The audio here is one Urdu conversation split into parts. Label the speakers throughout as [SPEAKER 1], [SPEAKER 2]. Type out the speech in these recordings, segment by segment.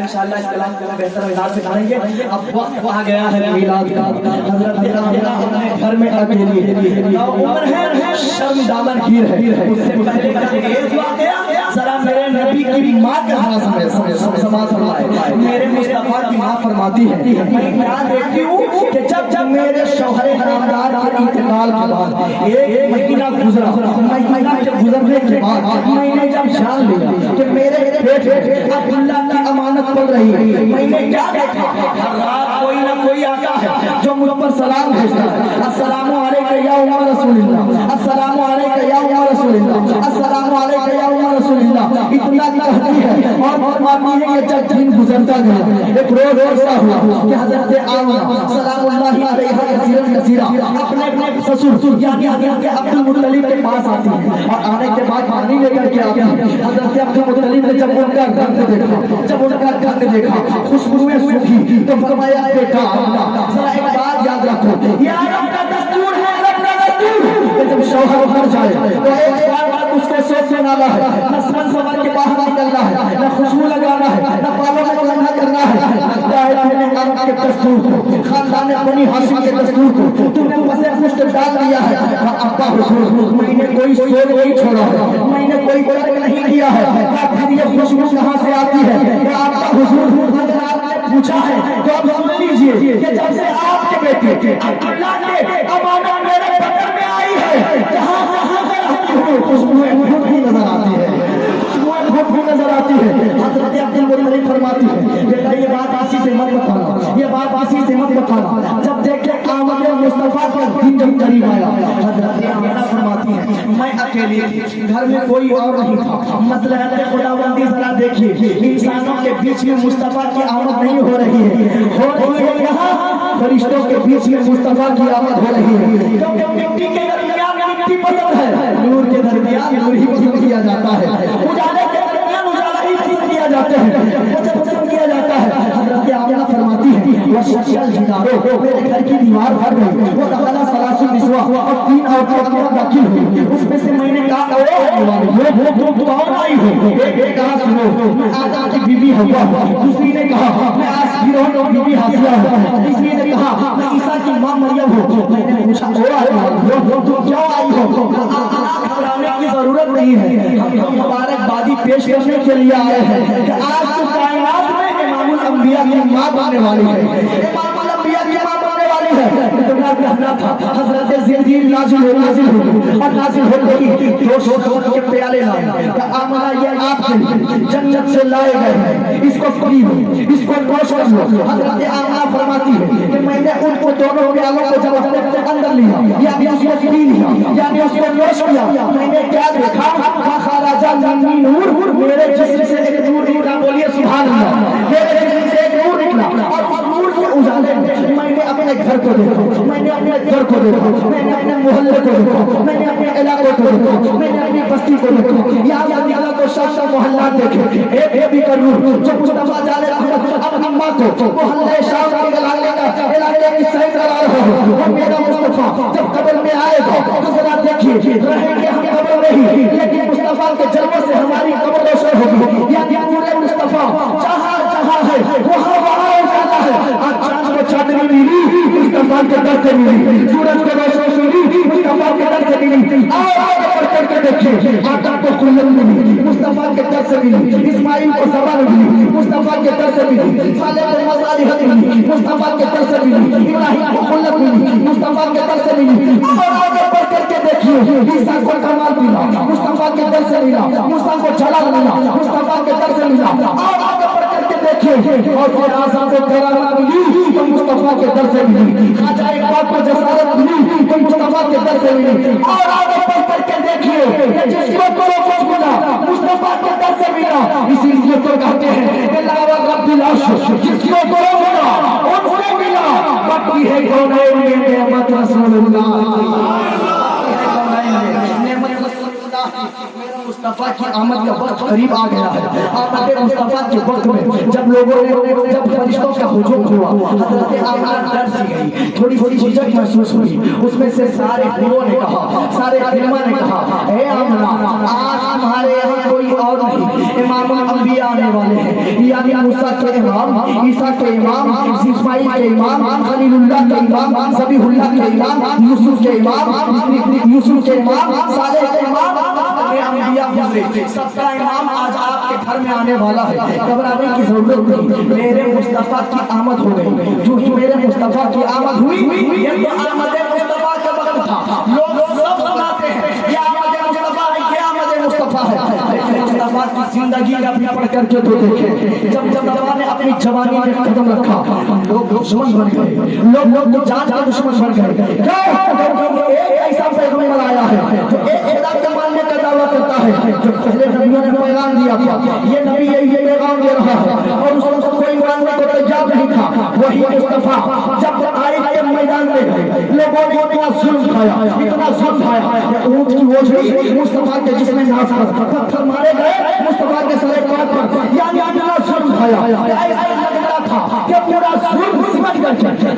[SPEAKER 1] انشاءاللہ اس کلام کو بہتر انداز سے کریں گے. اب وقت آ گیا ہے میلاد کا. حضرت اپنے گھر میں اکیلی عمر ہے، شرم دامن گیر ہے. اس سے پہلے کا ایک واقعہ ذرا میرے نبی کی ماں کا سماعت فرمائے. میرے مصطفیٰ کی ماں فرماتی ہے میں کیا دیکھتی ہوں کہ جب میرے شوہر حرامدار کے انتقال کے بعد ایک مہینہ گزرا، مہینہ کے گزرنے کے بعد میں نے جب جان لیا کہ میرے بیٹے عبداللہ کی امانت پڑ رہی ہے، میں نے کیا دیکھا ہر رات کوئی نہ کوئی آتا ہے جو مجھ پر سلام بھیجتا ہے. السلام علیکم یا ام رسول اللہ، السلام علیکم یا ام رسول اللہ، السلام علیکم یا ام رسول اللہ. اتنا کہتی ہے اور فرماتی ہے کہ جب دن گزرتا گیا ایک روز ایسا ہوا کہ حضرت آمنہ سلام اللہ علیہا کثیرا اپنے سسر یعنی حضرت عبد المطلب کے پاس آتی ہے اور آنے کے بعد پانی لے کر کے آتی ہے. حضرت عبد المطلب نے جب ان کا گند دیکھا، جب ان کا گند دیکھا خوشبوئیں سوکھی تو فرمایا بیٹا ذرا ایک بات یاد رکھو، یہ عرب کا دستور ہے، عرب کا دستور کہ جب شوہر مر جائے تو ایک سال بعد اس کو سوچ بنانا ہے، نہ سمن سمن کے باہر نکلنا ہے، نہ خوشبو لگانا ہے، نہ بالوں میں کنگھا کرنا ہے. لگتا ہے تم نے عرب کے دستور کو، خاندان بنی ہاشم کے دستور کو تم نے پسے پشت ڈال دیا ہے. ابا حضور میں نے کوئی سوچ نہیں چھوڑا ہے، میں نے کوئی فرق نہیں کیا ہے. پھر یہ خوشبو کہاں سے آتی ہے؟ ابا حضور اگر آپ نے پوچھا ہے تو آپ سن لیجئے کہ جب سے آپ کے بیٹے عبداللہ کے امانت میرے بدن میں آئی ہے، جہاں جہاں میں رہتی ہوں خوشبوئیں خود بھی نظر آتی ہے، خوشبوئیں خود بھی نظر آتی ہے. حضرت عبد المطلب فرماتی ہے بیٹا یہ بات کسی سے مت بتانا، یہ بات کسی سے مت بتانا. جب دیکھے آمد مصطفیٰ کا دن جب قریب آیا، حضرت آمنہ فرماتی ہے میں اکیلی تھی، گھر میں کوئی اور نہیں تھا. مصلحت خداوندی ذرا دیکھیے، انسانوں کے بیچ میں مصطفیٰ کی آمد نہیں ہو رہی ہے، ہو رہی ہے یہاں فرشتوں کے بیچ میں مصطفیٰ کی آمد ہو رہی ہے. کیونکہ مٹی کے درمیان مٹی پسند ہے، نور کے درمیان نور ہی پسند کیا جاتا ہے، اجالے کے درمیان اجالا ہی پسند کیا جاتا ہے، مجھے پسند کیا جاتا ہے. حضرت آمنہ فرماتی ہے وَشَشَّلْ جِنَارُ میرے گھر کی دیوار بھر گئی، وہ دخلا ثلاث النسوہ اور 3 عورتیں اندر داخل ہوئی. اس میں سے میں نے کہا تم کون آئی ہو؟ ایک نے کہا سنو میں آدم کی بیوی حوا ہوں، دوسری نے کہا میں آج فرعون کی بیوی حاسیہ ہوں، تیسری نے کہا میں عیسیٰ کی ماں مریم ہوں. میں نے پوچھا تم کیوں آئی ہو؟ گھبرانے کی ضرورت نہیں ہے، ہم تو مبارکبادی پیش کرنے کے لیے آئے ہیں کہ آج تو کائنات میں امام الانبیاء کی ماں بننے والی ہے، امام الانبیاء کی ماں بننے والی ہے. اتنا کہنا تھا حضرت زندگی نازل ہو اور نازل ہو گئی جوش کے پیالے لائے کہ آمنہ یہ آپ کے جنت سے لائے گئے ہیں، اس کو پیو، اس کو نوش کر لو. حضرت آمنہ فرماتی ہے کہ میں نے ان کو دونوں پیالوں کو جب اپنے اندر لیا یعنی اس کو پی لیا یعنی اس کو نوش کیا، میں نے کیا دیکھا فخرج منی نور، میرے جسم سے ایک نور نکلا. بولیے سبحان اللہ. میرے جسم سے ایک نور نکلا اور اس نور کے اجالے میں نے اپنے گھر کو دیکھا، میں نے اپنے گھر کو دیکھا، میں نے اپنے محلے کو دیکھا، میں نے اپنے علاقے کو دیکھا، میں نے اپنی بستی کو دیکھا. یہاں سے اللہ کو شاشا محلات دیکھے، ایک بھی کروں جو مصطفیٰ جالے اپنی ماں کو محلے شام کے علاقے کی سہی کرا رہا ہو. اور میرا مصطفیٰ جب قبر میں آئے گا تو ذرا دیکھیے رہیں گے ہم قبر نہیں، لیکن مصطفیٰ کے جلوے سے ہماری قبر روشن ہوگی. یعنی پورے مصطفیٰ جہاں جہاں ہے وہاں وہاں جاتا ہے. آج چاند کو چاندنی ملی مصطفیٰ کے در سے ملی، سورج کو روشنی ملی مصطفیٰ کے در سے ملی. آؤ پر کر کے دیکھیے آدم کو خلت ملی مصطفیٰ کے در سے ملی، اسماعیل کو زبان ملی مصطفیٰ کے در سے ملی، صالح کو مصالحت ملی مصطفیٰ کے در سے ملی، ابراہیم کو خلت ملی مصطفیٰ کے در سے ملی. اور آگے بڑھ کر کے دیکھیے عیسیٰ کو کمال ملا مصطفیٰ کے در سے ملا، موسیٰ کو جلال ملا مصطفیٰ کے در سے ملا. اور آگے بڑھ کر کے دیکھیے اور پھر اعظم کو کرامت ملی تو مصطفیٰ کے در سے ملی، خواجہ اقبال کو جسارت ملی تو مصطفیٰ کے در سے ملی. اور آگے بڑھ کر کے دیکھیے جس کو ملا مصطفیٰ کے در سے ملا اسی لیے تو کہتے ہیں کہ لاوا رب العرش جس کو گرو ملا ان سے ملا باقی ہے کونین میں نعمت رسول اللہ مصطفیٰ کی آمد کا وقت قریب آ گیا ہے آمد مصطفیٰ کے وقت میں جب لوگوں نے جب فرشتوں کا ہجوم ہوا حضرت آمنہ ڈر سی گئی تھوڑی جھجک محسوس ہوئی اس میں سے سارے پھولوں نے کہا سارے علماء نے کہا اے آمنہ آج تمہارے یہاں کوئی اور نہیں امام الانبیاء آنے والے ہیں یعنی موسیٰ کے امام عیسیٰ کے امام اسماعیل کے امام خلیل اللہ کے امام ذبیح اللہ کے امام یوسف کے امام صالح کے امام سب کا امام آج آپ کے گھر میں آنے والا ہے گھبرانے کی ضرورت نہیں میرے مصطفیٰ کی آمد ہو گئی جو میرے مصطفیٰ کی آمد ہوئی یہ تو آمد مصطفیٰ کا وقت تھا لوگ سب سناتے ہیں یہ آمد مصطفیٰ ہے یہ آمد مصطفیٰ ہے مصطفیٰ کی زندگی کا بھی پڑھ کر کے تو دیکھیں جب مصطفیٰ نے اپنی جوانی میں قدم رکھا لوگ دشمن بن گئے لوگ جان کے دشمن بن گئے ایک ایسا پیغمبر آیا ہے جو ایک خدا کے ماننے کا دعویٰ کرتا ہے جو پہلے نبیوں نے پیغام دیا تھا یہ نبی یہ پیغام دے رہا ہے اور اس کو کوئی ماننے کو تیار نہیں تھا وہی مصطفیٰ جب آئے کے میدان میں لوگوں نے اتنا ظلم کھایا کہ اونٹ کی وجہ مصطفیٰ کے جسم میں ناز کر پتھر مارے گئے مصطفیٰ کے سر پاٹ پر یعنی اتنا ظلم کھایا ایسا لگ رہا تھا کہ پورا ظلم سمجھ کر کے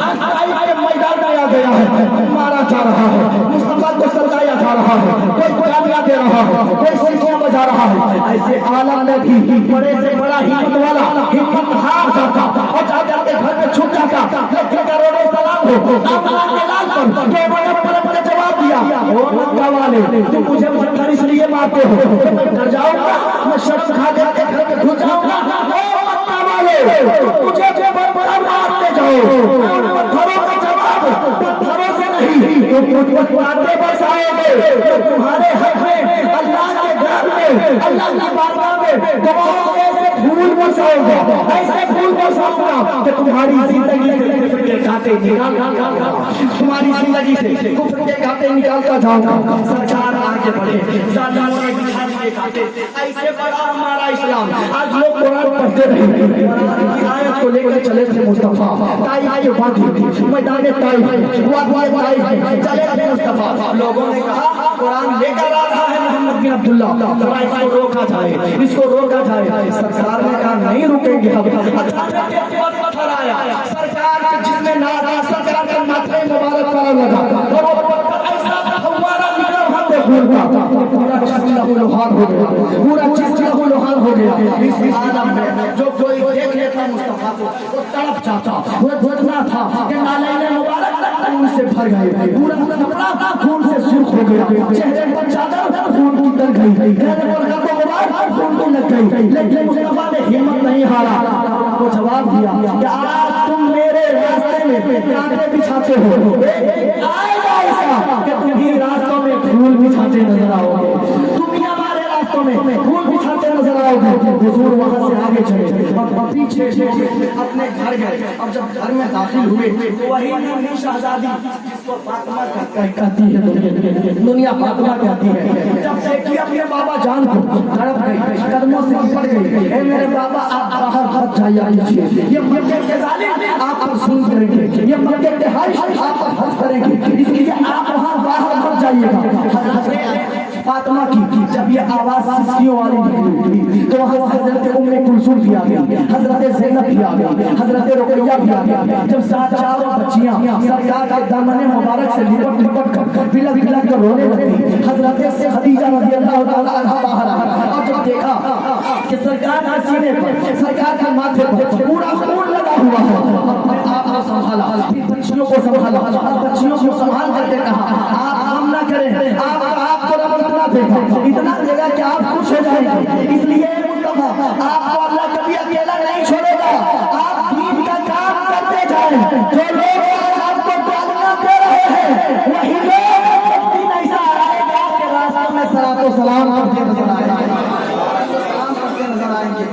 [SPEAKER 1] میدان میں آ گیا ہے مارا جا رہا ہے مصطفیٰ کو سلطایا جا رہا ہے کوئی گالیاں دے رہا ہے کوئی سیٹیاں بجا رہا ہے ایسے عالم میں بھی بڑے سے بڑا ہمت والا ہمت ہار جاتا اور جا کر کے گھر میں چھپ جاتا لیکن کروڑوں سلام ہو آمنہ کے لال پر کہ بڑے بڑے جواب دیا او مکہ والے تم مجھے پتھر اس لیے مارتے ہو میں ڈر جاؤں گا میں شرم کھا کے گھر میں گھس جاؤں گا او مکہ والے مجھے بڑا مارتے جاؤ پتھروں کا جواب پتھروں سے نہیں پتھروں برسائے گے تمہارے حق میں اللہ کے گھر میں اللہ کی بارگاہ میں تمہارے ایسے پھول برساؤں گا ایسے پھول برساؤں گا کہ تمہاری زندگی سے کفر کے گھاٹے تمہاری زندگی سے کفر کے گھاٹے نکالتا جاؤں گا سرکار آگے بڑھے ظالموں نے بچھانے کے گھاٹے ایسے بڑا ہمارا اسلام آج لوگ قرآن پڑھتے رہے آیت کو لے کر چلے تھے مصطفیٰ طائف کے وادی میدان طائف وادی طائف چلے تھے مصطفیٰ لوگوں نے کہا قرآن لے کر آ رہا ہے محمد بن عبداللہ اس کو روکا جائے اس کو روکا جائے سرکار نے کہا نہیں رکیں گے ہم پتھر آیا سرکار کے جسم میں ناز سرکار کے ماتھے مبارک پر لگا ایسا فوارہ نکلا وہاں پہ خون کا پورا جسم لہولہان ہو گیا پورا جسم لہولہان ہو گیا اس عالم میں جو کوئی دیکھ لیتا مصطفیٰ کو وہ تڑپ جاتا وہ دھونا تھا کہ نالین مبارک خون سے بھر گئے پورا کپڑا خون سے سرخ ہو گیا چہرے پر چادر خون کی تر گئی گھر پر گھر مبارک خون کو لگ گئی لیکن مصطفیٰ نے ہمت نہیں ہارا وہ جواب دیا کہ آج تم میرے راستے میں کانٹے بچھاتے ہو آئے گا ایسا کہ تم بھی راستوں میں پھول بچھاتے نظر آؤ گے تم بھی ہمارے راستوں میں پھول بچھاتے نظر آؤ گے حضور وہاں سے آگے چلے اور پیچھے اپنے گھر گئے اب جب گھر میں داخل ہوئے تو وہی ننھی شہزادی جس کو فاطمہ کہتی ہے دنیا فاطمہ کہتی ہے جب دیکھی اپنے بابا جان کو تڑپ گئی قدموں سے پڑ گئی اے میرے بابا آپ باہر بھگ جائیے یہ مکے کے ظالم آپ پر سن کریں گے یہ مکے کے حج آپ پر حج کریں گے اس لیے آپ وہاں باہر بھگ جائیے گا فاطمہ کی جب یہ آواز سسکیوں والی نکلی تو وہاں حضرت ام کلثوم بھی آ گئی حضرت زینب بھی آ گئی حضرت رقیہ بھی آ گئی جب ساتھ چاروں بچیاں سرکار کے دامن مبارک سے لپٹ کر بلک کر رونے لگی حضرت خدیجہ رضی اللہ تعالی عنہا باہر آئی اور جب دیکھا کہ سرکار کے سینے پر سرکار کے ماتھے پر پورا خون لگا ہوا ہے اپنے آپ کو سنبھالا بچیوں کو سنبھالا بچیوں کو سنبھال کر کے کہا آپ غم نہ کریں آپ کو رب اتنا دے گا کہ آپ خوش ہو جائیں گے اس لیے مصطفیٰ آپ کو اللہ کبھی اکیلا نہیں چھوڑے گا آپ دین کا کام کرتے جائیں جو لوگ آپ کو تعلیم دے رہے ہیں وہی لوگ دین ایسا آئے گا کہ راستوں میں صلاۃ و سلام کرتے نظر آئیں گے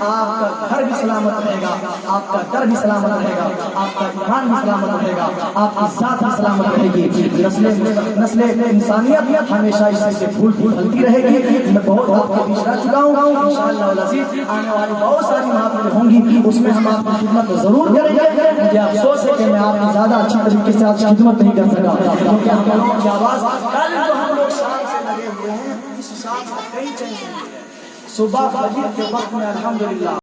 [SPEAKER 1] آپ کا گھر بھی سلامت رہے گا، آپ کا در بھی سلامت رہے گا، آپ کا ایمان بھی سلامت رہے گا، آپ کی ذات بھی سلامت رہے گی، نسل انسانیت ہمیشہ اس سے پھول پھلتی رہے گی۔ میں بہت آپ کو پیش کر چکا ہوں، انشاءاللہ العزیز آنے والی بہت ساری محافلیں ہوں گی، اس میں ہم آپ کی خدمت ضرور کریں گے۔ مجھے افسوس ہے کہ میں آپ کی زیادہ اچھی طریقے سے آپ کی خدمت نہیں کر سکا، کیونکہ ہم لوگوں کی آواز کل جو ہم لوگ شام سے لگے ہوئے ہیں، اس شام سے کئی چینج ہوئی ہے۔ صبح فجر کے وقت میں الحمدللہ